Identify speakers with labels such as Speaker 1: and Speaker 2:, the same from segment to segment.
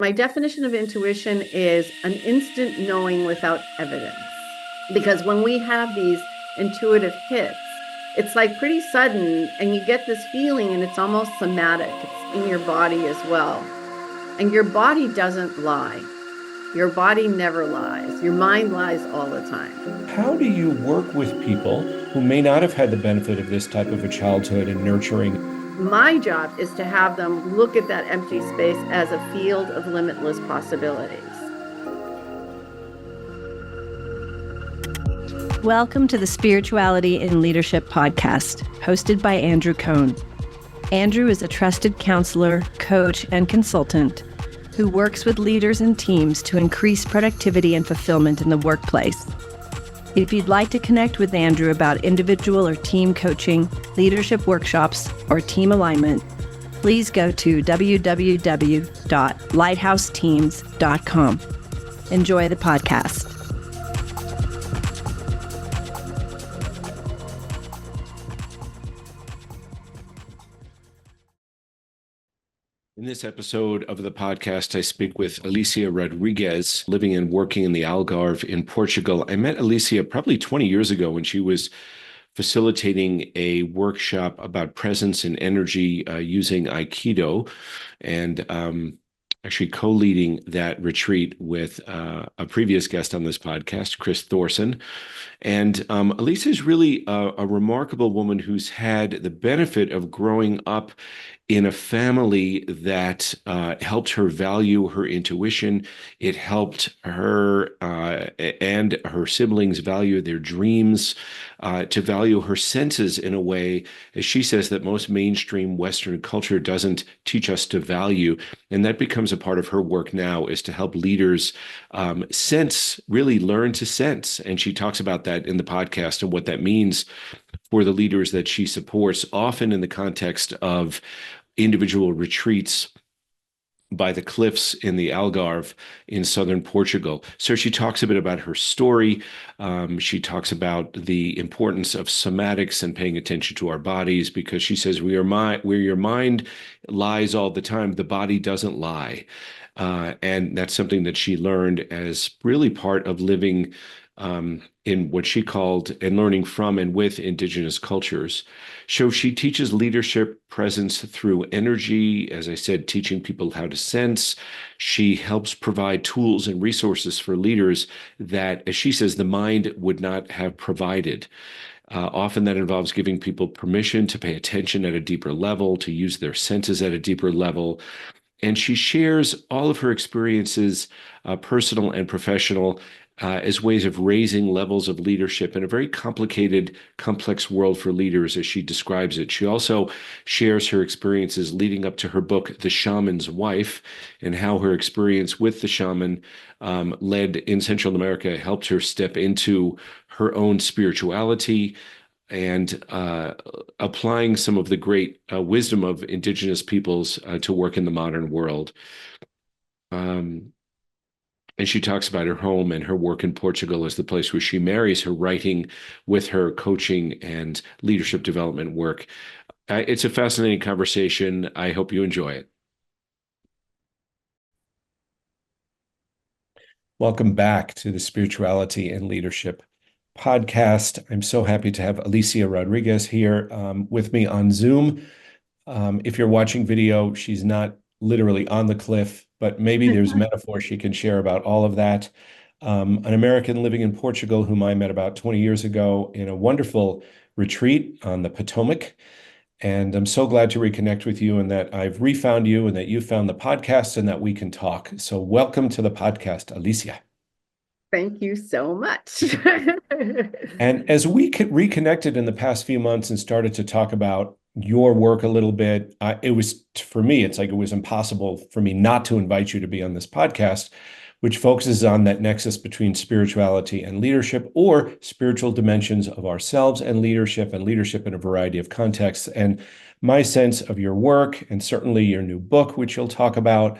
Speaker 1: My definition of intuition is an instant knowing without evidence. Because when we have these intuitive hits, it's like pretty sudden, and you get this feeling, and it's almost somatic. It's in your body as well. And your body doesn't lie. Your body never lies. Your mind lies all the time.
Speaker 2: How do you work with people who may not have had the benefit of this type of a childhood and nurturing?
Speaker 1: My job is to have them look at that empty space as a field of limitless possibilities.
Speaker 3: Welcome to the Spirituality in Leadership podcast, hosted by Andrew Cohn. Andrew is a trusted counselor, coach, and consultant who works with leaders and teams to increase productivity and fulfillment in the workplace. If you'd like to connect with Andrew about individual or team coaching, leadership workshops, or team alignment, please go to www.lighthouseteams.com. Enjoy the podcast.
Speaker 2: In this episode of the podcast, I speak with Alicia Rodriguez, living and working in the Algarve in Portugal. I met Alicia probably 20 years ago when she was facilitating a workshop about presence and energy using Aikido, and actually co-leading that retreat with a previous guest on this podcast, Chris Thorson. And Alicia is really a remarkable woman who's had the benefit of growing up in a family that helped her value her intuition. It helped her and her siblings value their dreams, to value her senses in a way, as she says, that most mainstream Western culture doesn't teach us to value. And that becomes a part of her work now, is to help leaders sense, really learn to sense. And she talks about that in the podcast and what that means for the leaders that she supports, often in the context of individual retreats by the cliffs in the Algarve in southern Portugal. So she talks a bit about her story. She talks about the importance of somatics and paying attention to our bodies, because she says where your mind lies all the time, the body doesn't lie. And that's something that she learned as really part of living in what she called and learning from and with Indigenous cultures. So she teaches leadership presence through energy, as I said, teaching people how to sense. She helps provide tools and resources for leaders that, as she says, the mind would not have provided. Often that involves giving people permission to pay attention at a deeper level, to use their senses at a deeper level. And she shares all of her experiences, personal and professional, as ways of raising levels of leadership in a very complicated, complex world for leaders, as she describes it. She also shares her experiences leading up to her book, The Shaman's Wife, and how her experience with the shaman led in Central America, helped her step into her own spirituality and applying some of the great wisdom of Indigenous peoples to work in the modern world. And she talks about her home and her work in Portugal as the place where she marries her writing with her coaching and leadership development work. It's a fascinating conversation. I hope you enjoy it. Welcome back to the Spirituality and Leadership podcast. I'm so happy to have Alicia Rodriguez here with me on Zoom. If you're watching video, she's not literally on the cliff, but maybe there's a metaphor she can share about all of that. An American living in Portugal whom I met about 20 years ago in a wonderful retreat on the Potomac. And I'm so glad to reconnect with you, and that I've refound you, and that you found the podcast, and that we can talk. So welcome to the podcast, Alicia.
Speaker 1: Thank you so much.
Speaker 2: And as we reconnected in the past few months and started to talk about your work a little bit, it was, for me, it's like it was impossible for me not to invite you to be on this podcast, which focuses on that nexus between spirituality and leadership, or spiritual dimensions of ourselves and leadership in a variety of contexts. And my sense of your work, and certainly your new book, which you'll talk about,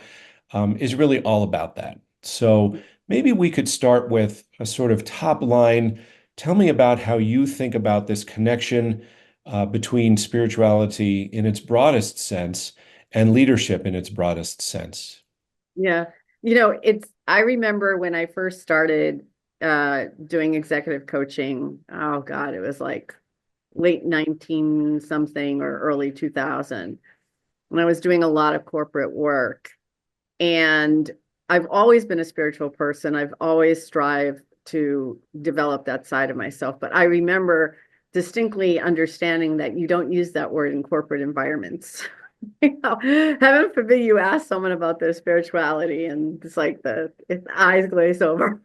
Speaker 2: is really all about that. So maybe we could start with a sort of top line. Tell me about how you think about this connection between spirituality in its broadest sense and leadership in its broadest sense.
Speaker 1: Yeah. I remember when I first started doing executive coaching, oh God, it was like late 19 something or early 2000 when I was doing a lot of corporate work. And I've always been a spiritual person. I've always strived to develop that side of myself. But I remember distinctly understanding that you don't use that word in corporate environments. Heaven forbid you ask someone about their spirituality and it's like its eyes glaze over.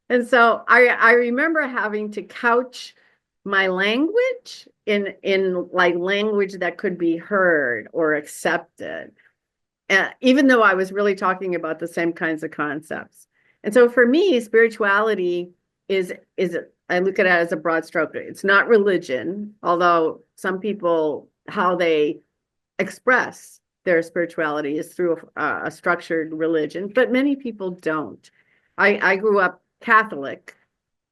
Speaker 1: And so I remember having to couch my language in like language that could be heard or accepted, even though I was really talking about the same kinds of concepts. And so for me, spirituality is I look at it as a broad stroke. It's not religion, although some people, how they express their spirituality is through a structured religion, but many people don't. I grew up Catholic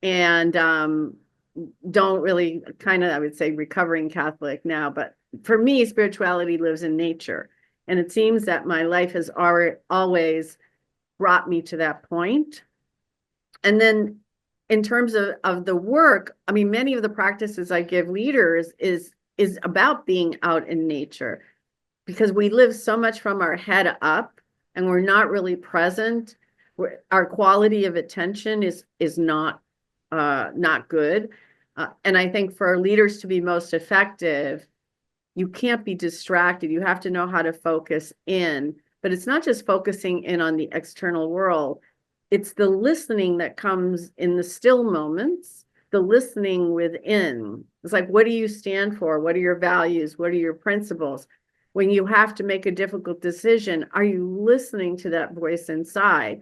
Speaker 1: and don't really I would say recovering Catholic now, but for me, spirituality lives in nature. And it seems that my life has always brought me to that point. And then in terms of the work, I mean, many of the practices I give leaders is about being out in nature because we live so much from our head up and we're not really present. Our quality of attention is not good. And I think for leaders to be most effective, you can't be distracted. You have to know how to focus in, but it's not just focusing in on the external world. It's the listening that comes in the still moments, the listening within. It's like, what do you stand for? What are your values? What are your principles? When you have to make a difficult decision, are you listening to that voice inside?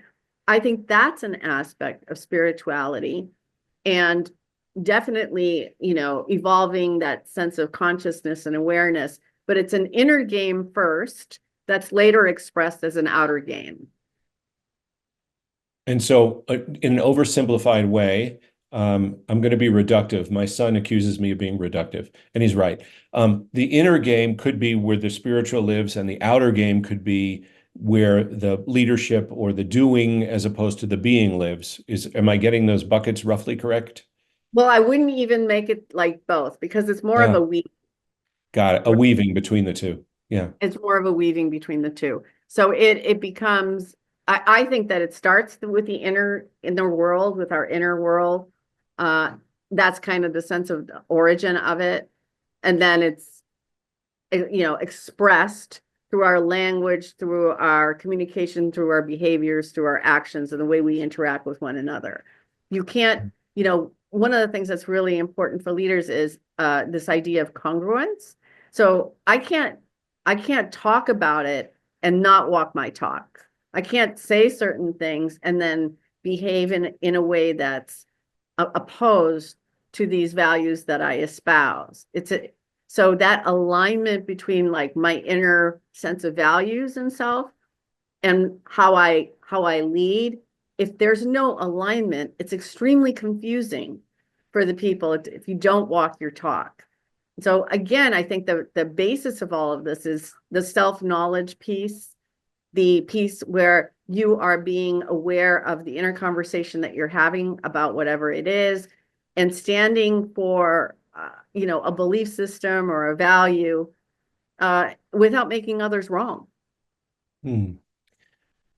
Speaker 1: I think that's an aspect of spirituality. And definitely, evolving that sense of consciousness and awareness, but it's an inner game first that's later expressed as an outer game.
Speaker 2: And so, in an oversimplified way, I'm going to be reductive. My son accuses me of being reductive, and he's right. The inner game could be where the spiritual lives, and the outer game could be where the leadership or the doing as opposed to the being lives. Am I getting those buckets roughly correct?
Speaker 1: Well, I wouldn't even make it like both because it's more of a weave.
Speaker 2: Got it. A weaving between the two. Yeah.
Speaker 1: It's more of a weaving between the two. So it becomes, I think that it starts with the inner world, with our inner world. That's kind of the sense of the origin of it. And then it's, expressed through our language, through our communication, through our behaviors, through our actions, and the way we interact with one another. You can't, one of the things that's really important for leaders is this idea of congruence. So I can't talk about it and not walk my talk. I can't say certain things and then behave in a way that's opposed to these values that I espouse. So that alignment between like my inner sense of values and self and how I lead, if there's no alignment, it's extremely confusing for the people if you don't walk your talk. So again, I think the basis of all of this is the self-knowledge piece, the piece where you are being aware of the inner conversation that you're having about whatever it is and standing for, a belief system or a value without making others wrong.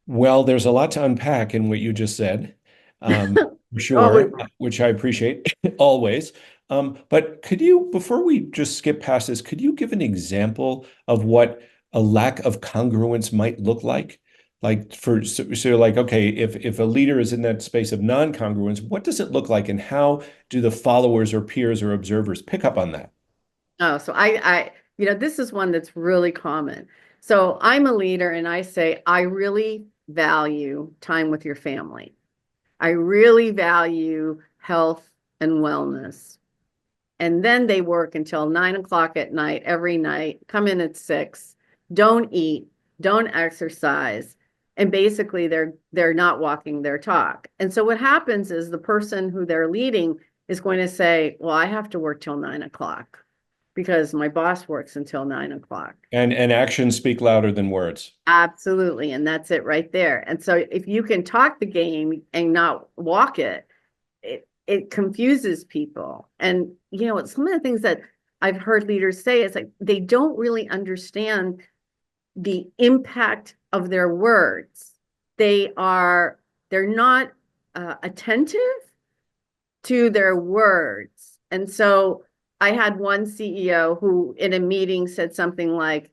Speaker 2: Well, there's a lot to unpack in what you just said, for sure, which I appreciate always. But could you, before we just skip past this, could you give an example of what a lack of congruence might look like? Like so like, okay, if a leader is in that space of non-congruence, what does it look like and how do the followers or peers or observers pick up on that?
Speaker 1: Oh, so this is one that's really common. So I'm a leader and I say, I really value time with your family. I really value health and wellness. And then they work until 9 o'clock at night, every night, come in at 6, don't eat, don't exercise. And basically they're not walking their talk. And so what happens is the person who they're leading is going to say, well, I have to work till 9 o'clock. because my boss works until 9 o'clock.
Speaker 2: And actions speak louder than words.
Speaker 1: Absolutely. And that's it right there. And so if you can talk the game and not walk it, it confuses people. And, you know, some of the things that I've heard leaders say is like they don't really understand the impact of their words. They're not attentive to their words. And so I had one CEO who in a meeting said something like,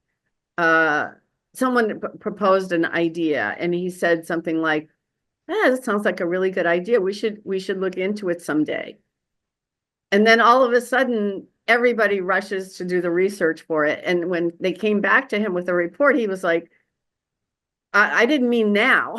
Speaker 1: someone proposed an idea and he said something like, that sounds like a really good idea. We should look into it someday. And then all of a sudden, everybody rushes to do the research for it. And when they came back to him with a report, he was like, I didn't mean now.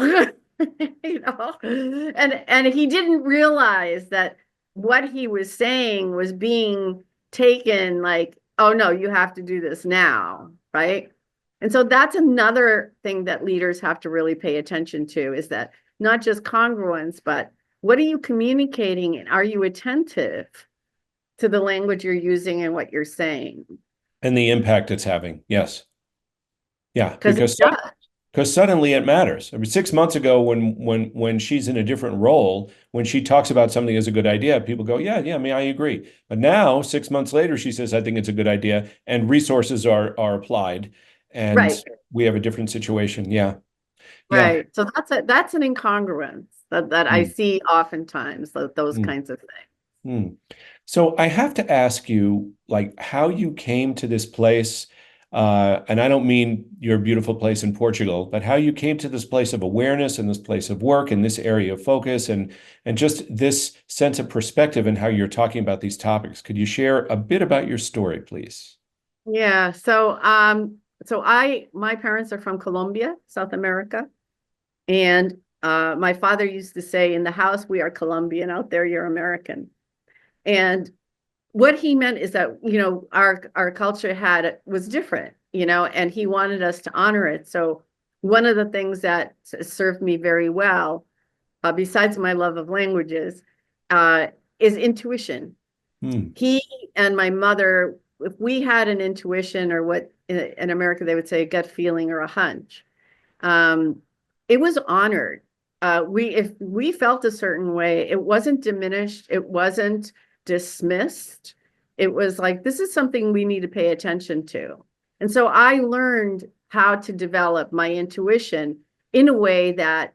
Speaker 1: You know, and he didn't realize that what he was saying was being taken like, oh no, you have to do this now, right? And so that's another thing that leaders have to really pay attention to, is that not just congruence, but what are you communicating and are you attentive to the language you're using and what you're saying?
Speaker 2: And the impact it's having. Yes. Yeah,
Speaker 1: Because
Speaker 2: because suddenly it matters. I mean, 6 months ago, when she's in a different role, when she talks about something as a good idea, people go, yeah, I mean, I agree. But now, 6 months later, she says, I think it's a good idea, and resources are applied, and
Speaker 1: right.
Speaker 2: we have a different situation. Yeah.
Speaker 1: Right. So that's an incongruence that I see oftentimes, those
Speaker 2: Mm.
Speaker 1: kinds of things.
Speaker 2: Mm. So I have to ask you, like, how you came to this place, and I don't mean your beautiful place in Portugal, but how you came to this place of awareness and this place of work and this area of focus and just this sense of perspective and how you're talking about these topics. Could you share a bit about your story, please?
Speaker 1: Yeah. So my parents are from Colombia, South America. And my father used to say, in the house, we are Colombian, out there, you're American. And what he meant is that, you know, our culture was different, you know, and he wanted us to honor it. So one of the things that served me very well, besides my love of languages, is intuition.
Speaker 2: Mm.
Speaker 1: He and my mother, if we had an intuition, or what in America they would say a gut feeling or a hunch, um, it was honored. If we felt a certain way, it wasn't diminished, it wasn't dismissed. It was like, this is something we need to pay attention to. And so I learned how to develop my intuition in a way that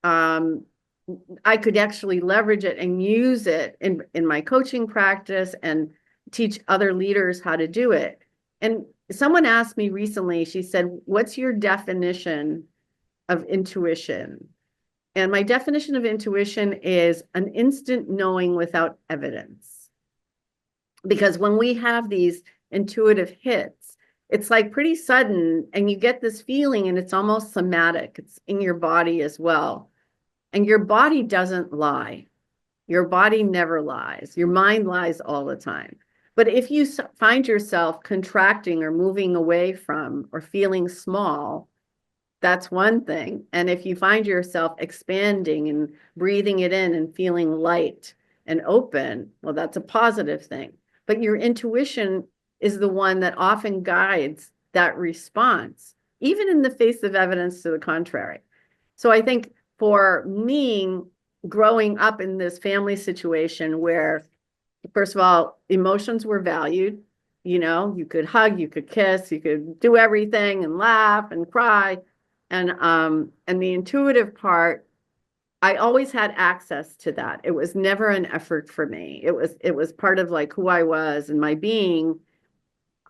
Speaker 1: I could actually leverage it and use it in my coaching practice and teach other leaders how to do it. And someone asked me recently, she said, what's your definition of intuition? And my definition of intuition is an instant knowing without evidence. Because when we have these intuitive hits, it's like pretty sudden, and you get this feeling, and it's almost somatic. It's in your body as well. And your body doesn't lie. Your body never lies. Your mind lies all the time. But if you find yourself contracting or moving away from or feeling small, that's one thing. And if you find yourself expanding and breathing it in and feeling light and open, well, that's a positive thing. But your intuition is the one that often guides that response, even in the face of evidence to the contrary. So I think for me, growing up in this family situation where, first of all, emotions were valued, you know, you could hug, you could kiss, you could do everything and laugh and cry. And the intuitive part, I always had access to that. It was never an effort for me. It was part of like who I was and my being.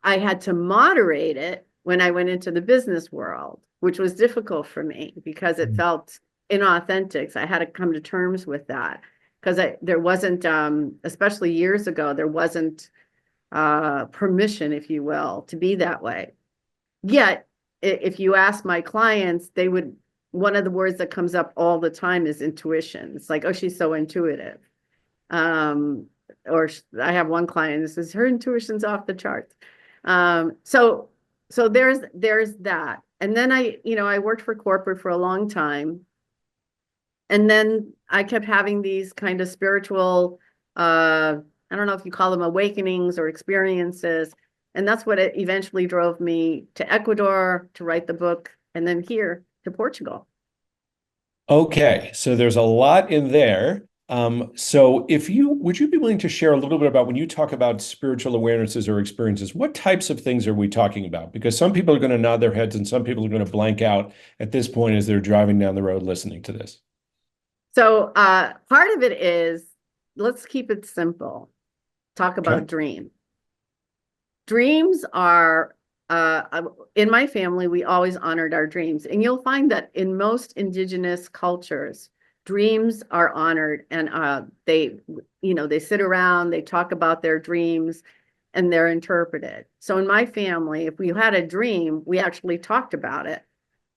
Speaker 1: I had to moderate it when I went into the business world, which was difficult for me because it felt inauthentic. So I had to come to terms with that because there wasn't, especially years ago, there wasn't permission, if you will, to be that way. Yet, if you ask my clients, one of the words that comes up all the time is intuition. It's like, oh, she's so intuitive. Or I have one client that says her intuition's off the charts. So there's that. And then I worked for corporate for a long time. And then I kept having these kind of spiritual, I don't know if you call them awakenings or experiences. And that's what it eventually drove me to Ecuador to write the book, and then here to Portugal.
Speaker 2: Okay, so there's a lot in there. So would you be willing to share a little bit about when you talk about spiritual awarenesses or experiences, what types of things are we talking about? Because some people are going to nod their heads and some people are going to blank out at this point as they're driving down the road listening to this.
Speaker 1: So part of it is, let's keep it simple. Talk about
Speaker 2: Okay.
Speaker 1: dreams. Dreams are, in my family, we always honored our dreams. And you'll find that in most Indigenous cultures, dreams are honored, and they sit around, they talk about their dreams, and they're interpreted. So in my family, if we had a dream, we actually talked about it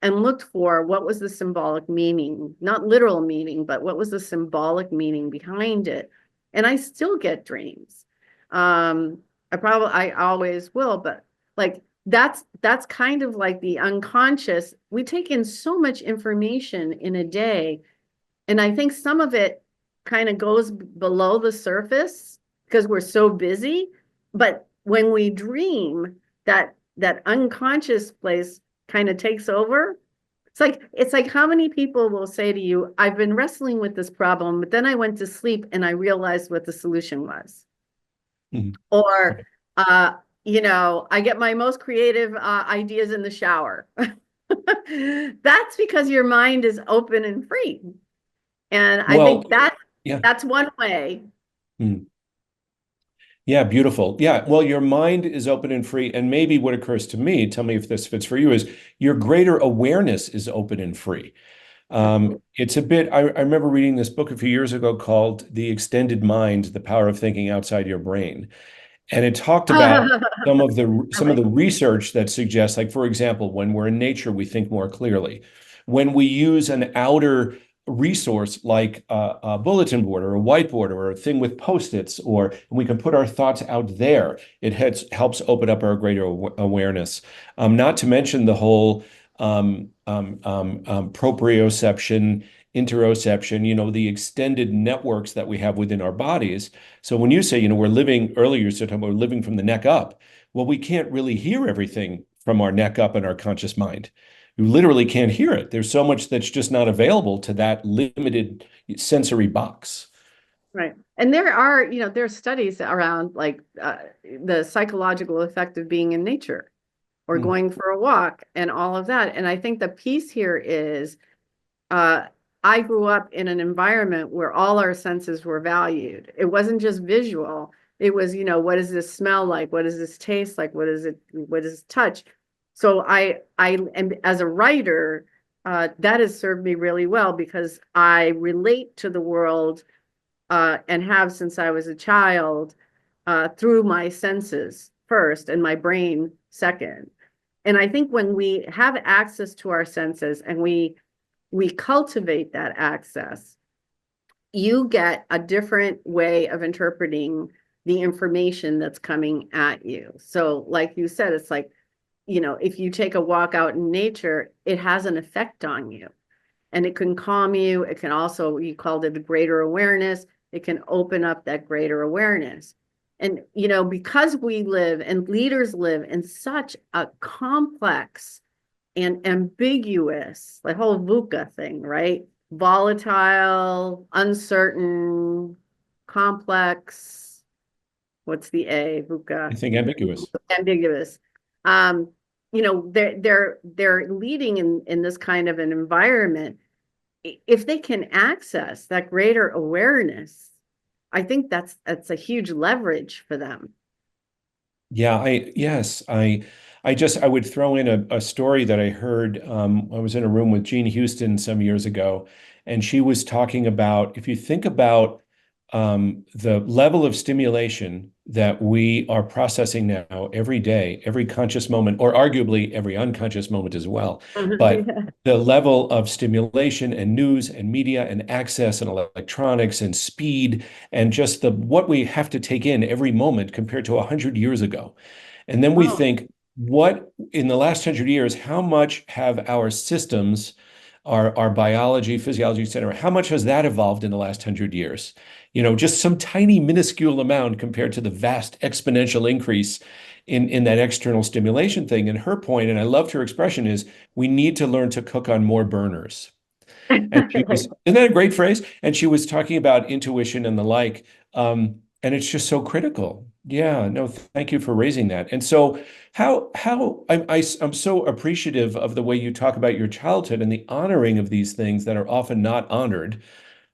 Speaker 1: and looked for what was the symbolic meaning, not literal meaning, but what was the symbolic meaning behind it. And I still get dreams. I always will, but like that's kind of like the unconscious. We take in so much information in a day, and I think some of it kind of goes below the surface because we're so busy. But when we dream, that unconscious place kind of takes over. It's like how many people will say to you, I've been wrestling with this problem, but then I went to sleep and I realized what the solution was.
Speaker 2: Mhm.
Speaker 1: Or, I get my most creative ideas in the shower. That's because your mind is open and free. And I
Speaker 2: Well,
Speaker 1: think
Speaker 2: yeah.
Speaker 1: that's one way.
Speaker 2: Mm. Yeah, beautiful. Yeah, well, your mind is open and free. And maybe what occurs to me, tell me if this fits for you, is your greater awareness is open and free. It's a bit, I remember reading this book a few years ago called The Extended Mind, The Power of Thinking Outside Your Brain. And it talked about
Speaker 1: I
Speaker 2: some of
Speaker 1: like
Speaker 2: the research that suggests, like, for example, when we're in nature, we think more clearly. When we use an outer resource like a bulletin board or a whiteboard or a thing with post-its, or we can put our thoughts out there, it helps open up our greater awareness. Not to mention the whole proprioception, interoception, the extended networks that we have within our bodies. So when you say, we're living earlier, you said we're living from the neck up. Well, we can't really hear everything from our neck up in our conscious mind. You literally can't hear it. There's so much that's just not available to that limited sensory box.
Speaker 1: Right. And there's studies around like the psychological effect of being in nature or
Speaker 2: Hmm.
Speaker 1: going for a walk and all of that. And I think the piece here is uh, I grew up in an environment where all our senses were valued. It wasn't just visual. It was, what does this smell like? What does this taste like? What does it touch? So I am, as a writer, that has served me really well because I relate to the world and have since I was a child through my senses first and my brain second. And I think when we have access to our senses and we cultivate that access, you get a different way of interpreting the information that's coming at you. So like you said, it's like, if you take a walk out in nature, it has an effect on you. And it can calm you. It can also, you called it a greater awareness. It can open up that greater awareness. And, because we live and leaders live in such a complex and ambiguous, the whole VUCA thing, right? Volatile, uncertain, complex. What's the A?
Speaker 2: I
Speaker 1: VUCA.
Speaker 2: think ambiguous.
Speaker 1: Ambiguous. They're leading in this kind of an environment. If they can access that greater awareness, I think that's a huge leverage for them.
Speaker 2: Yeah, I would throw in a story that I heard. I was in a room with Jean Houston some years ago, and she was talking about if you think about the level of stimulation that we are processing now every day, every conscious moment, or arguably every unconscious moment as well. But
Speaker 1: Yeah.
Speaker 2: the level of stimulation and news and media and access and electronics and speed and just the what we have to take in every moment compared to 100 years ago. And then we
Speaker 1: Oh,
Speaker 2: think, what in the last 100 years, how much have our systems, our biology, physiology, et cetera, how much has that evolved in the last 100 years? Just some tiny minuscule amount compared to the vast exponential increase in that external stimulation thing. And her point, and I loved her expression, is we need to learn to cook on more burners. And she was, isn't that a great phrase? And she was talking about intuition and the like. And it's just so critical. Yeah, no, thank you for raising that. And so I'm so appreciative of the way you talk about your childhood and the honoring of these things that are often not honored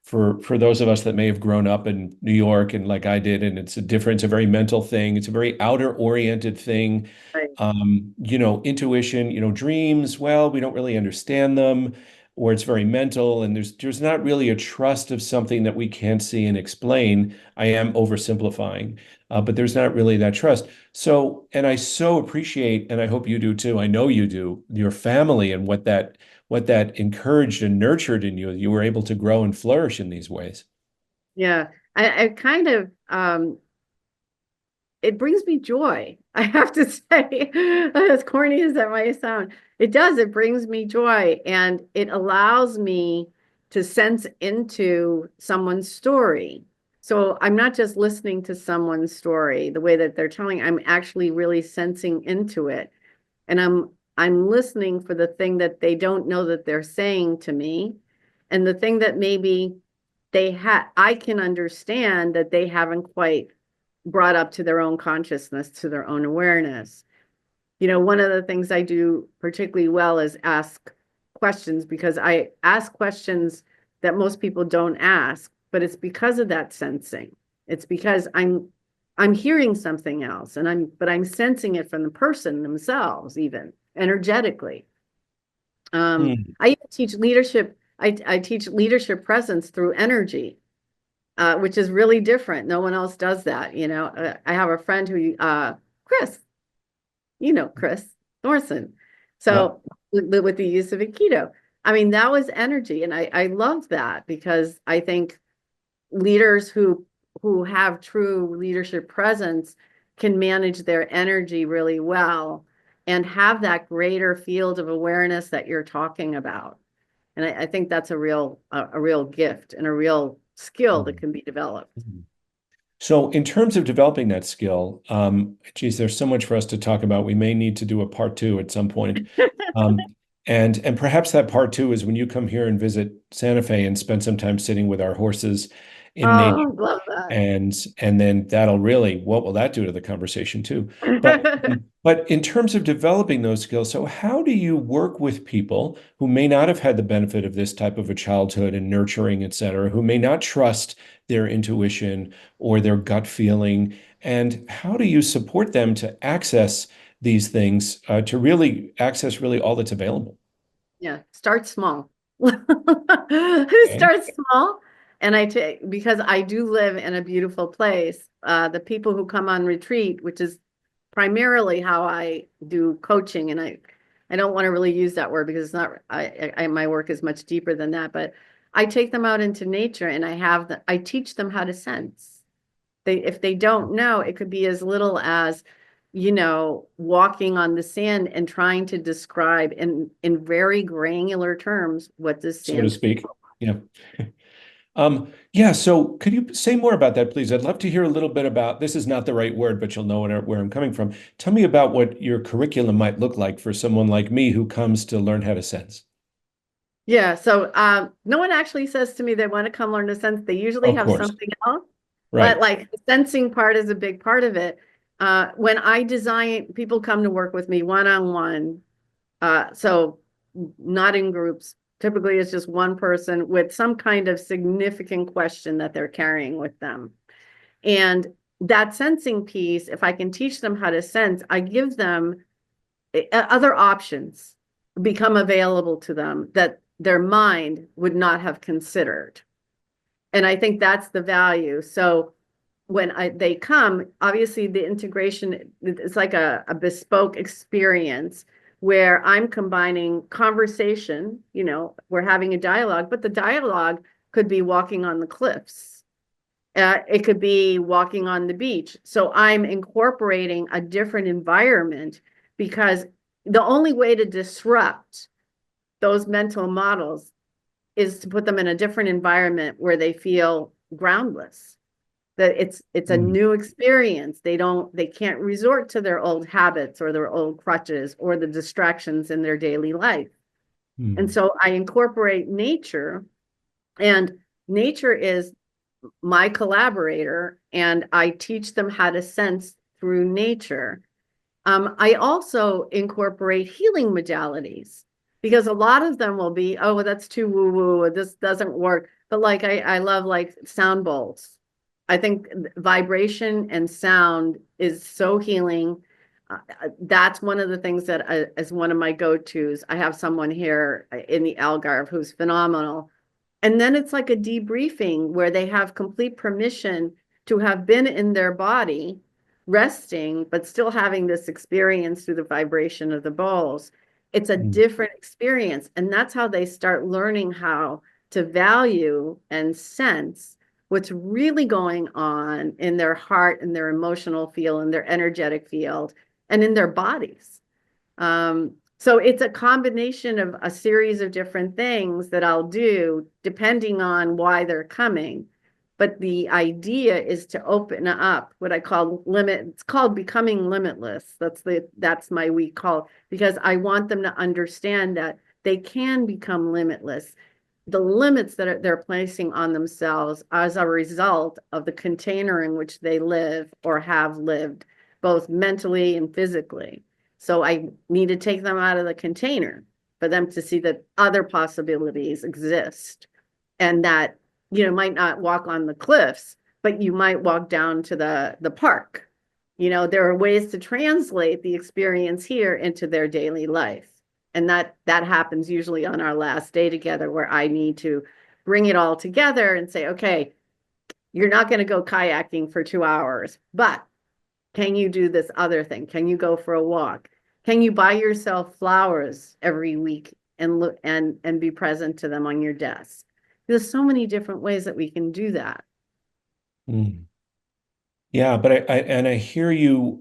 Speaker 2: for those of us that may have grown up in New York and like I did, and it's a very mental thing. It's a very outer oriented thing.
Speaker 1: Right.
Speaker 2: Intuition, dreams, well, we don't really understand them, or it's very mental, and there's not really a trust of something that we can't see and explain. I am oversimplifying, but there's not really that trust. So, and I so appreciate, and I hope you do too, I know you do, your family and what that encouraged and nurtured in you. You were able to grow and flourish in these ways.
Speaker 1: Yeah. I kind of it brings me joy. I have to say, as corny as that might sound, it does. It brings me joy, and it allows me to sense into someone's story. So I'm not just listening to someone's story the way that they're telling, I'm actually really sensing into it. And I'm listening for the thing that they don't know that they're saying to me, and the thing that maybe I can understand that they haven't quite brought up to their own consciousness, to their own awareness. One of the things I do particularly well is ask questions, because I ask questions that most people don't ask, but it's because of that sensing. It's because I'm hearing something else, and I'm sensing it from the person themselves, even energetically. I even teach leadership. I teach leadership presence through energy, which is really different. No one else does that. I have a friend who, Chris, Chris Thorson. So with the use of Aikido, I mean, that was energy. And I love that, because I think leaders who have true leadership presence can manage their energy really well and have that greater field of awareness that you're talking about. And I think that's a real gift and a real skill that can be developed.
Speaker 2: So in terms of developing that skill, geez, there's so much for us to talk about. We may need to do a part two at some point. And perhaps that part two is when you come here and visit Santa Fe and spend some time sitting with our horses in nature.
Speaker 1: Oh, love that.
Speaker 2: And then what will that do to the conversation too? But in terms of developing those skills, so how do you work with people who may not have had the benefit of this type of a childhood and nurturing, et cetera, who may not trust their intuition or their gut feeling? And how do you support them to access these things, to really access really all that's available?
Speaker 1: Yeah, start small.
Speaker 2: Okay.
Speaker 1: Start small. And because I do live in a beautiful place, the people who come on retreat, which is primarily how I do coaching, and I don't want to really use that word because it's not, my work is much deeper than that, but I take them out into nature, and I teach them how to sense. If they don't know, it could be as little as, walking on the sand and trying to describe in very granular terms what this
Speaker 2: So
Speaker 1: sand
Speaker 2: to speak. Yeah. Yeah, so could you say more about that, please? I'd love to hear a little bit about, this is not the right word, but you'll know where I'm coming from. Tell me about what your curriculum might look like for someone like me who comes to learn how to sense.
Speaker 1: Yeah, so no one actually says to me they want to come learn to sense. They usually
Speaker 2: Of
Speaker 1: have
Speaker 2: course.
Speaker 1: something else,
Speaker 2: Right.
Speaker 1: but like the sensing part is a big part of it. When I design, people come to work with me one-on-one, so not in groups. Typically, it's just one person with some kind of significant question that they're carrying with them. And that sensing piece, if I can teach them how to sense, I give them other options become available to them that their mind would not have considered. And I think that's the value. So when they come, obviously the integration is like a bespoke experience where I'm combining conversation, we're having a dialogue, but the dialogue could be walking on the cliffs. It could be walking on the beach. So I'm incorporating a different environment, because the only way to disrupt those mental models is to put them in a different environment where they feel groundless. that it's a new experience. They can't resort to their old habits or their old crutches or the distractions in their daily life. And so I incorporate nature, and nature is my collaborator, and I teach them how to sense through nature. I also incorporate healing modalities, because a lot of them will be, oh, well, that's too woo-woo, this doesn't work. But like I love like sound bowls. I think vibration and sound is so healing. That's one of the things that is one of my go-tos. I have someone here in the Algarve who's phenomenal. And then it's like a debriefing where they have complete permission to have been in their body, resting, but still having this experience through the vibration of the bowls. It's a different experience. And that's how they start learning how to value and sense what's really going on in their heart and their emotional field and their energetic field and in their bodies. So it's a combination of a series of different things that I'll do depending on why they're coming. But the idea is to open up what I call it's called becoming limitless. That's my week call, because I want them to understand that they can become limitless. The limits that they're placing on themselves as a result of the container in which they live or have lived, both mentally and physically. So I need to take them out of the container for them to see that other possibilities exist, and that, might not walk on the cliffs, but you might walk down to the park. There are ways to translate the experience here into their daily life. And that happens usually on our last day together, where I need to bring it all together and say, okay, you're not going to go kayaking for 2 hours, but can you do this other thing? Can you go for a walk? Can you buy yourself flowers every week and look and be present to them on your desk? There's so many different ways that we can do that.
Speaker 2: Yeah, but I hear you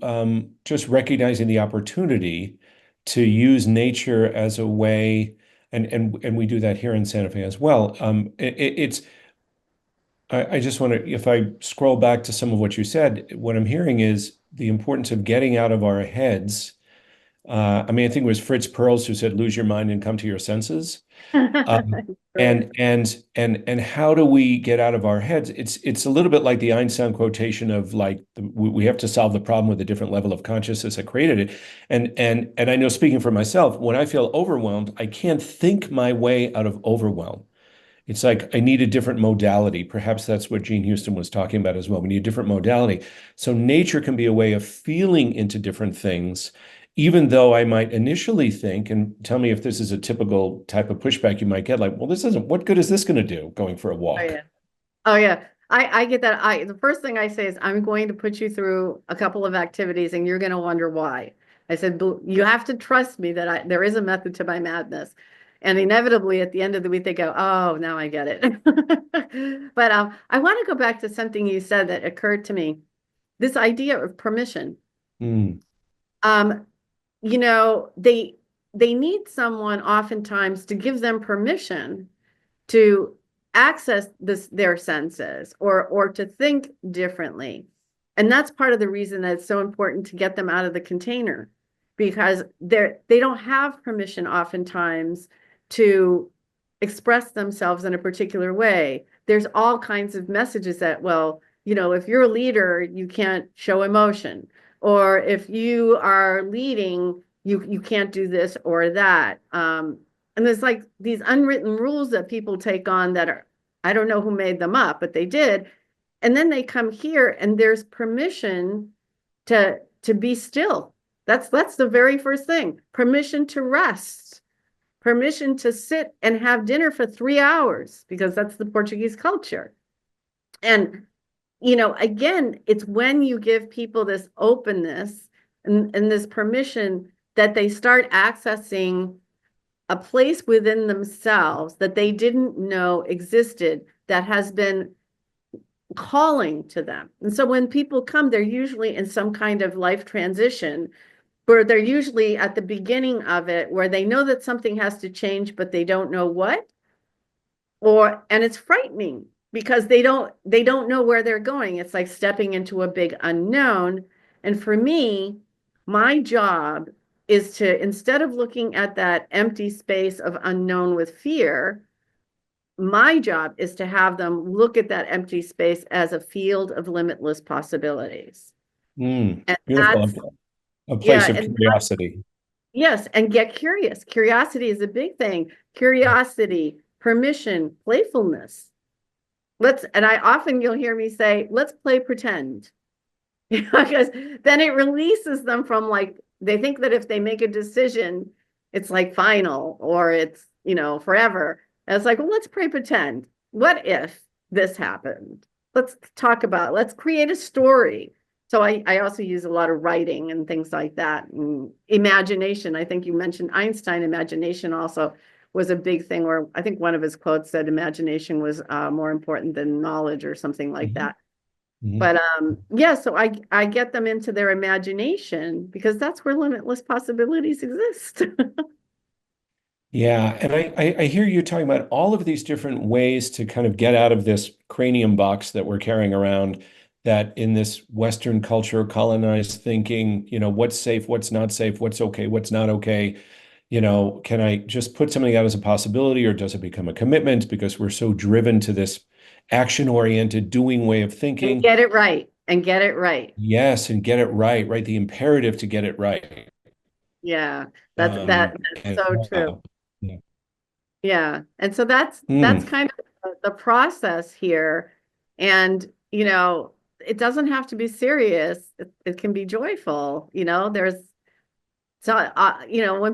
Speaker 2: just recognizing the opportunity to use nature as a way, and we do that here in Santa Fe as well. I just want to, if I scroll back to some of what you said, what I'm hearing is the importance of getting out of our heads. I think it was Fritz Perls who said, "Lose your mind and come to your senses." And how do we get out of our heads? It's a little bit like the Einstein quotation of like we have to solve the problem with a different level of consciousness that created it. And I know, speaking for myself, when I feel overwhelmed, I can't think my way out of overwhelm. It's like I need a different modality. Perhaps that's what Gene Houston was talking about as well. We need a different modality. So nature can be a way of feeling into different things, even though I might initially think, and tell me if this is a typical type of pushback you might get, like, well, what good is this going to do going for a walk?
Speaker 1: Oh, yeah. Oh, yeah. I get that. The first thing I say is, I'm going to put you through a couple of activities and you're going to wonder why. I said, you have to trust me that there is a method to my madness. And inevitably at the end of the week, they go, oh, now I get it. But I want to go back to something you said that occurred to me. This idea of permission. They need someone oftentimes to give them permission to access their senses or to think differently. And that's part of the reason that it's so important to get them out of the container, because they don't have permission oftentimes to express themselves in a particular way. There's all kinds of messages that, well, if you're a leader, you can't show emotion, or if you are leading, you can't do this or that. And there's like these unwritten rules that people take on that are, I don't know who made them up, but they did. And then they come here and there's permission to be still. That's the very first thing. Permission to rest. Permission to sit and have dinner for 3 hours, because that's the Portuguese culture. And, again, it's when you give people this openness and this permission that they start accessing a place within themselves that they didn't know existed, that has been calling to them. And so when people come, they're usually in some kind of life transition, where they're usually at the beginning of it, where they know that something has to change, but they don't know what. And it's frightening, because they don't know where they're going. It's like stepping into a big unknown. And for me, my job is to, instead of looking at that empty space of unknown with fear, my job is to have them look at that empty space as a field of limitless possibilities. And
Speaker 2: Beautiful.
Speaker 1: that's,
Speaker 2: A
Speaker 1: yeah,
Speaker 2: place of curiosity.
Speaker 1: yes, and get curious. Curiosity is a big thing. Curiosity, permission, playfulness. And I often you'll hear me say, let's play pretend. Because then it releases them from, like, they think that if they make a decision, it's like final, or it's, forever. And it's like, well, let's play pretend. What if this happened? Let's create a story. So I also use a lot of writing and things like that. And imagination. I think you mentioned Einstein. Imagination also was a big thing, where I think one of his quotes said imagination was more important than knowledge, or something like that. But yeah, so I get them into their imagination, because that's where limitless possibilities exist.
Speaker 2: Yeah, and I hear you talking about all of these different ways to kind of get out of this cranium box that we're carrying around, that in this Western culture, colonized thinking, what's safe, what's not safe, what's okay, what's not okay. Can I just put something out as a possibility, or does it become a commitment because we're so driven to this action-oriented doing way of
Speaker 1: And
Speaker 2: thinking?
Speaker 1: get it right. And get it right.
Speaker 2: Yes, and get it right, right? The imperative to get it right.
Speaker 1: Yeah, that's
Speaker 2: And
Speaker 1: so true.
Speaker 2: wow. Yeah.
Speaker 1: Yeah. And so that's
Speaker 2: Mm,
Speaker 1: kind of the process here. And, it doesn't have to be serious. It can be joyful. When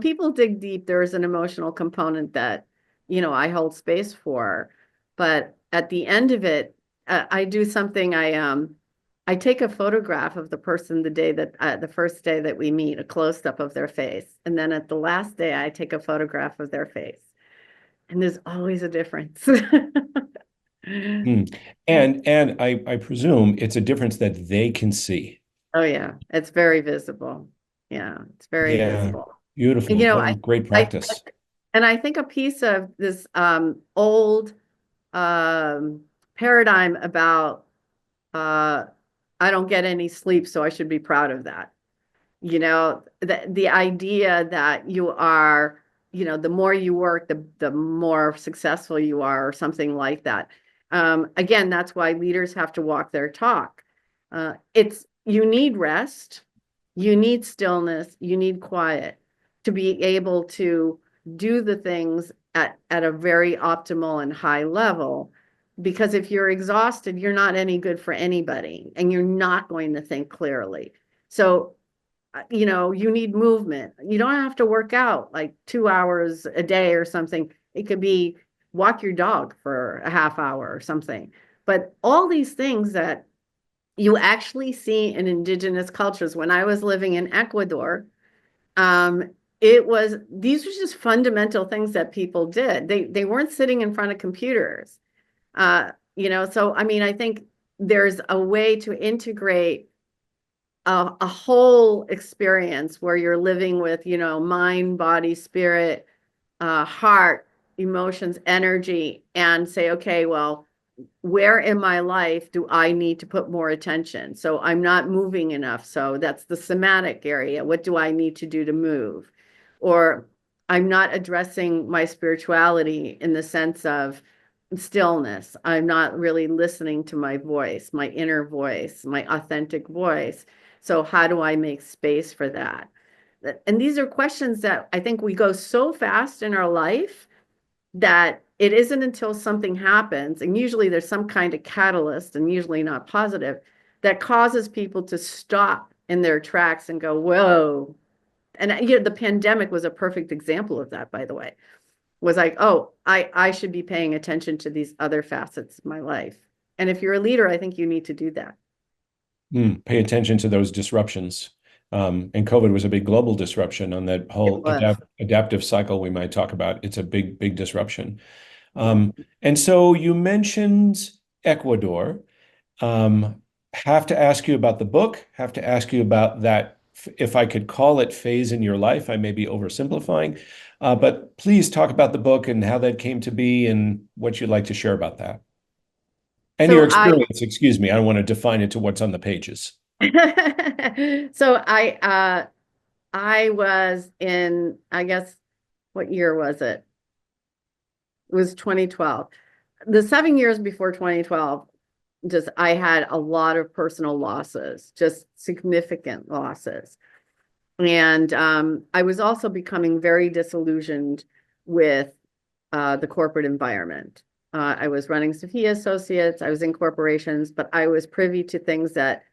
Speaker 1: people dig deep, there's an emotional component that, I hold space for. But at the end of it, I do something. I take a photograph of the person the first day that we meet, a close up of their face, and then at the last day, I take a photograph of their face, and there's always a difference.
Speaker 2: mm. And I presume it's a difference that they can see.
Speaker 1: Oh yeah, it's very visible. Yeah, it's very
Speaker 2: Yeah,
Speaker 1: visible. And
Speaker 2: beautiful. What a great
Speaker 1: I
Speaker 2: practice.
Speaker 1: and I think a piece of this old paradigm about uh, I don't get any sleep, so I should be proud of that. The idea that you are, the more you work, the more successful you are, or something like that. Again, that's why leaders have to walk their talk. You need rest, you need stillness, you need quiet to be able to do the things at a very optimal and high level. Because if you're exhausted, you're not any good for anybody, and you're not going to think clearly. So you need movement. You don't have to work out like 2 hours a day or something. It could be walk your dog for a half hour or something. But all these things that you actually see in indigenous cultures. When I was living in Ecuador, um, these were just fundamental things that people did. They weren't sitting in front of computers. So I mean, I think there's a way to integrate a whole experience where you're living with, mind, body, spirit, heart, emotions, energy, and say, okay, well, where in my life do I need to put more attention? So I'm not moving enough. So that's the somatic area. What do I need to do to move? Or I'm not addressing my spirituality in the sense of stillness. I'm not really listening to my voice, my inner voice, my authentic voice. So how do I make space for that? And these are questions that I think we go so fast in our life that it isn't until something happens, and usually there's some kind of catalyst, and usually not positive, that causes people to stop in their tracks and go, whoa. And the pandemic was a perfect example of that, by the way. Was like, oh, I should be paying attention to these other facets of my life. And if you're a leader, I think you need to do that.
Speaker 2: Pay attention to those disruptions. And COVID was a big global disruption on that
Speaker 1: It
Speaker 2: whole
Speaker 1: was.
Speaker 2: adaptive cycle we might talk about. It's a big, big disruption.
Speaker 1: Yeah.
Speaker 2: And so you mentioned Ecuador. Have to ask you about the book, have to ask you about that, if I could call it phase in your life. I may be oversimplifying, but please talk about the book and how that came to be and what you'd like to share about that. And
Speaker 1: So
Speaker 2: your experience, excuse me, I don't want to define it to what's on the pages.
Speaker 1: so I was in, I guess, what year was it? It was 2012. The 7 years before 2012, just I had a lot of personal losses, just significant losses. And I was also becoming very disillusioned with the corporate environment. I was running Sophia Associates, I was in corporations, but I was privy to things that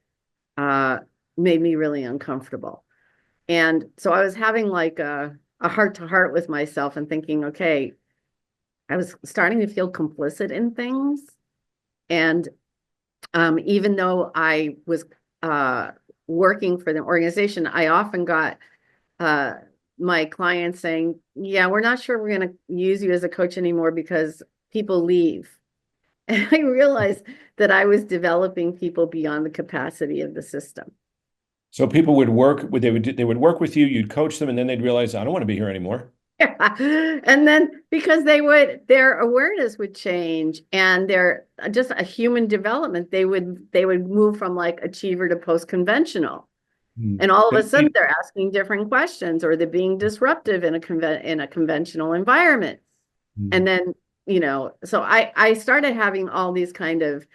Speaker 1: made me really uncomfortable. And so I was having like a heart-to-heart with myself and thinking, okay, I was starting to feel complicit in things. And even though I was working for the organization, I often got my clients saying, yeah, we're not sure we're going to use you as a coach anymore because people leave. And I realized that I was developing people beyond the capacity of the system.
Speaker 2: So people would work with they would work with you, you'd coach them, and then they'd realize I don't want to be here anymore.
Speaker 1: And then because their awareness would change and their just a human development, they would move from like achiever to post-conventional. And all of a sudden they're asking different questions, or they're being disruptive in a conventional environment. And then, so I started having all these kind of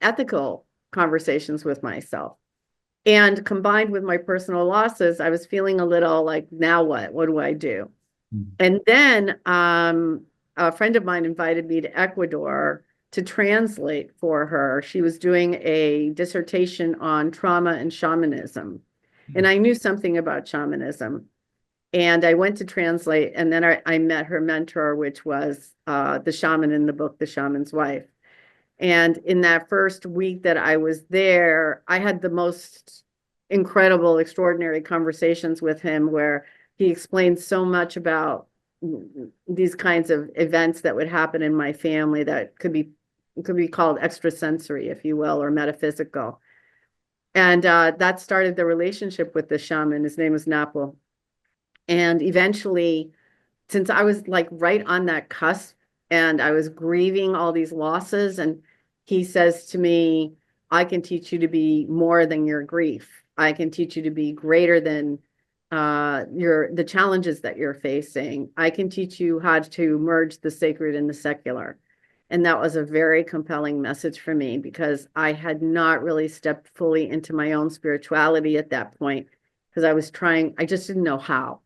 Speaker 1: ethical conversations with myself. And combined with my personal losses, I was feeling a little like, now what? What do I do? And then a friend of mine invited me to Ecuador to translate for her. She was doing a dissertation on trauma and shamanism. And I knew something about shamanism. And I went to translate, and then I met her mentor, which was the shaman in the book, The Shaman's Wife. And in that first week that I was there, I had the most incredible, extraordinary conversations with him where he explained so much about these kinds of events that would happen in my family that could be called extrasensory, if you will, or metaphysical. And that started the relationship with the shaman. His name was Napo. And eventually, since I was like right on that cusp and I was grieving all these losses, and he says to me, I can teach you to be more than your grief. I can teach you to be greater than the challenges that you're facing. I can teach you how to merge the sacred and the secular. And that was a very compelling message for me because I had not really stepped fully into my own spirituality at that point because I just didn't know how.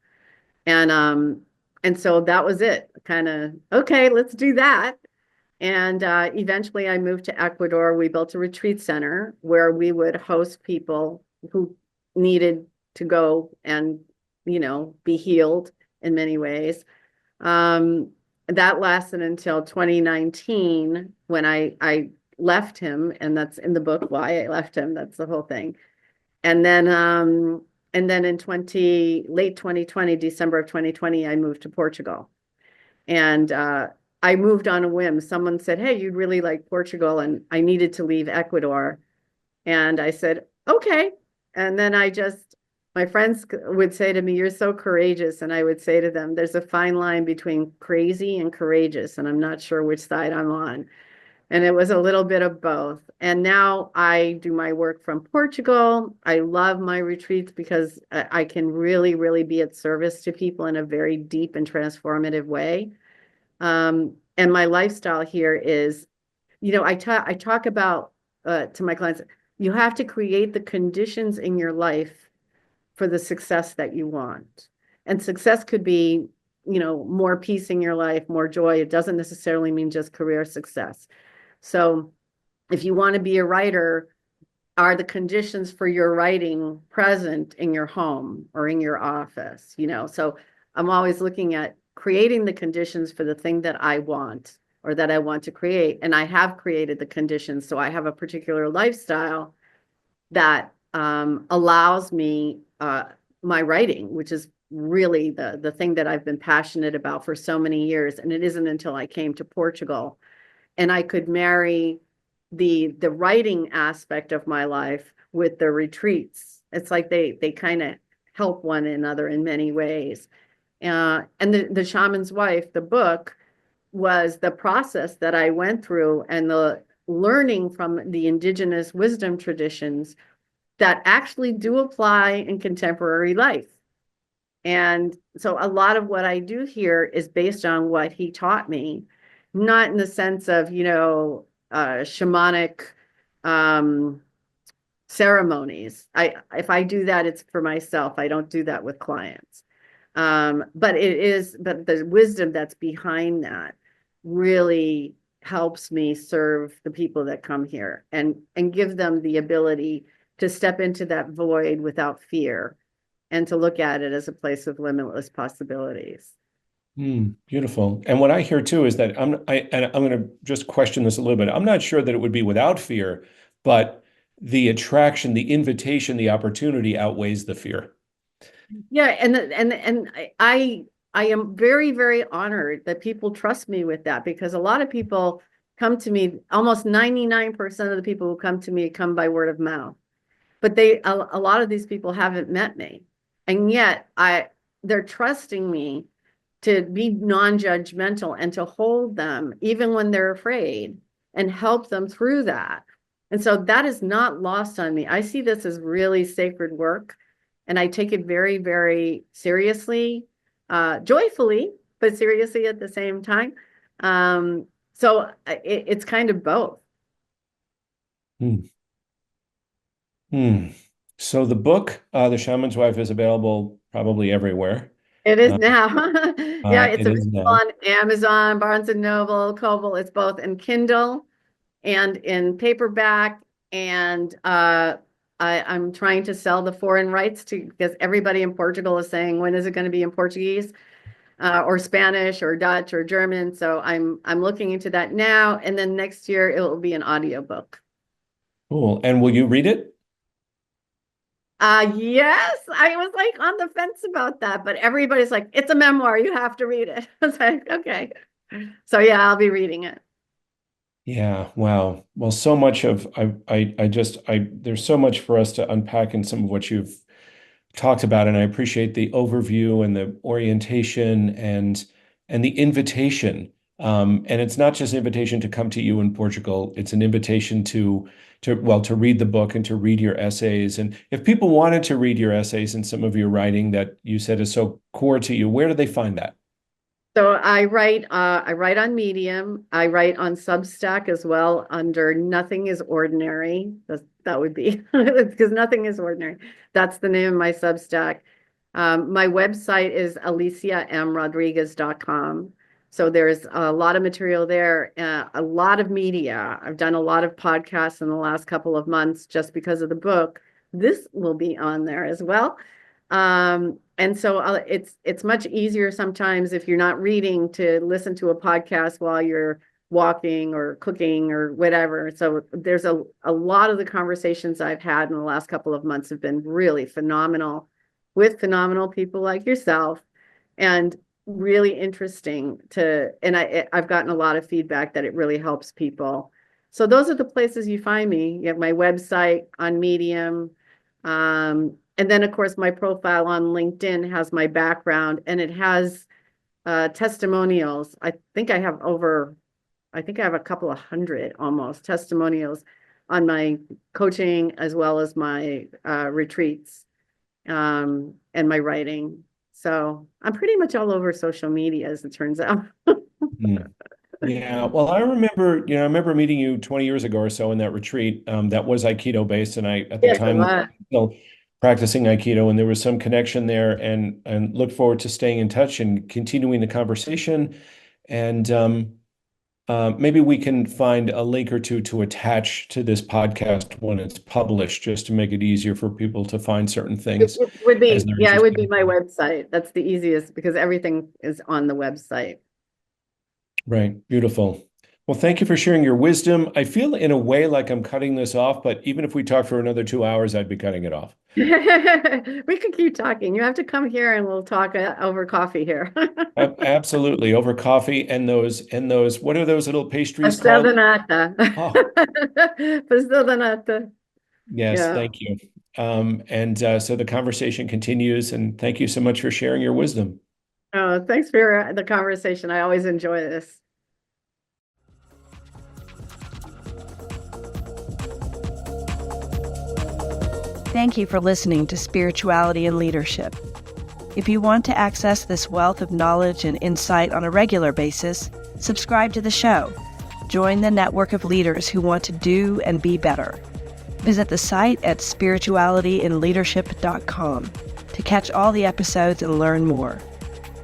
Speaker 1: And so that was it. Kind of, okay, let's do that. And eventually I moved to Ecuador. We built a retreat center where we would host people who needed to go and, be healed in many ways. That lasted until 2019 when I left him, and that's in the book, why I left him. That's the whole thing. And then in late 2020, December of 2020, I moved to Portugal. And I moved on a whim. Someone said, hey, you'd really like Portugal, and I needed to leave Ecuador. And I said, okay. And then my friends would say to me, you're so courageous. And I would say to them, there's a fine line between crazy and courageous, and I'm not sure which side I'm on. And it was a little bit of both. And now I do my work from Portugal. I love my retreats because I can really, really be at service to people in a very deep and transformative way. And my lifestyle here is, I talk about to my clients, you have to create the conditions in your life for the success that you want. And success could be, more peace in your life, more joy. It doesn't necessarily mean just career success. So if you want to be a writer, are the conditions for your writing present in your home or in your office? So I'm always looking at creating the conditions for the thing that I want or that I want to create. And I have created the conditions. So I have a particular lifestyle that allows me my writing, which is really the thing that I've been passionate about for so many years. And it isn't until I came to Portugal and I could marry the writing aspect of my life with the retreats. It's like they kind of help one another in many ways. And the Shaman's Wife, the book, was the process that I went through and the learning from the indigenous wisdom traditions that actually do apply in contemporary life. And so a lot of what I do here is based on what he taught me, not in the sense of, shamanic ceremonies. If I do that, it's for myself. I don't do that with clients. But the wisdom that's behind that really helps me serve the people that come here and give them the ability to step into that void without fear and to look at it as a place of limitless possibilities.
Speaker 4: Beautiful. And what I hear too is that and I'm going to just question this a little bit. I'm not sure that it would be without fear, but the attraction, the invitation, the opportunity outweighs the fear.
Speaker 1: Yeah, and I am very, very honored that people trust me with that, because a lot of people come to me, almost 99% of the people who come to me come by word of mouth. But a lot of these people haven't met me. And yet they're trusting me to be non-judgmental and to hold them even when they're afraid and help them through that. And so that is not lost on me. I see this as really sacred work, and I take it very, very seriously, joyfully, but seriously at the same time. So it's kind of both.
Speaker 4: So the book, The Shaman's Wife, is available probably everywhere.
Speaker 1: It is now. Yeah, it's
Speaker 4: it is
Speaker 1: available
Speaker 4: now.
Speaker 1: on Amazon, Barnes and Noble, Kobo. It's both in Kindle and in paperback. And I'm trying to sell the foreign rights because everybody in Portugal is saying, when is it going to be in Portuguese, or Spanish or Dutch or German? So I'm looking into that now. And then next year it will be an audiobook.
Speaker 4: Cool. And will you read it?
Speaker 1: Yes, I was like on the fence about that, but everybody's like, it's a memoir, you have to read it. I was like, okay. So yeah, I'll be reading it.
Speaker 4: Yeah, wow. Well, so much of there's so much for us to unpack in some of what you've talked about, and I appreciate the overview and the orientation and the invitation. And it's not just an invitation to come to you in Portugal, it's an invitation to read the book and to read your essays. And if people wanted to read your essays and some of your writing that you said is so core to you, where do they find that?
Speaker 1: So I write on Medium. I write on Substack as well under Nothing is Ordinary. That would be because Nothing is Ordinary. That's the name of my Substack. My website is aliciamrodriguez.com. So there's a lot of material there, a lot of media. I've done a lot of podcasts in the last couple of months just because of the book. This will be on there as well. And so it's much easier sometimes if you're not reading to listen to a podcast while you're walking or cooking or whatever. So there's a lot of the conversations I've had in the last couple of months have been really phenomenal with phenomenal people like yourself, and really interesting and I've gotten a lot of feedback that it really helps people. So those are the places you find me. You have my website on Medium. And then, of course, my profile on LinkedIn has my background, and it has testimonials. I think I have a couple of hundred almost testimonials on my coaching as well as my retreats and my writing. So I'm pretty much all over social media, as it turns out.
Speaker 4: Yeah, well, I remember meeting you 20 years ago or so in that retreat that was Aikido based, and I at the
Speaker 1: Yes,
Speaker 4: time was still practicing Aikido, and there was some connection there, and look forward to staying in touch and continuing the conversation. And maybe we can find a link or two to attach to this podcast when it's published, just to make it easier for people to find certain things.
Speaker 1: It would be,
Speaker 4: as they're
Speaker 1: yeah, it would be
Speaker 4: interested.
Speaker 1: my website. That's the easiest because everything is on the website.
Speaker 4: Right. Beautiful. Well, thank you for sharing your wisdom. I feel in a way like I'm cutting this off, but even if we talk for another 2 hours, I'd be cutting it off.
Speaker 1: We could keep talking. You have to come here and we'll talk over coffee here.
Speaker 4: Absolutely. Over coffee and those, what are those little pastries called?
Speaker 1: Pastel
Speaker 4: Oh,
Speaker 1: de nata.
Speaker 4: yes.
Speaker 1: Yeah.
Speaker 4: Thank you. And so the conversation continues, and thank you so much for sharing your wisdom.
Speaker 1: Oh, thanks for the conversation. I always enjoy this.
Speaker 3: thank you for listening to Spirituality and Leadership. If you want to access this wealth of knowledge and insight on a regular basis, subscribe to the show. Join the network of leaders who want to do and be better. Visit the site at spiritualityandleadership.com to catch all the episodes and learn more.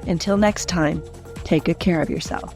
Speaker 3: Until next time, take good care of yourself.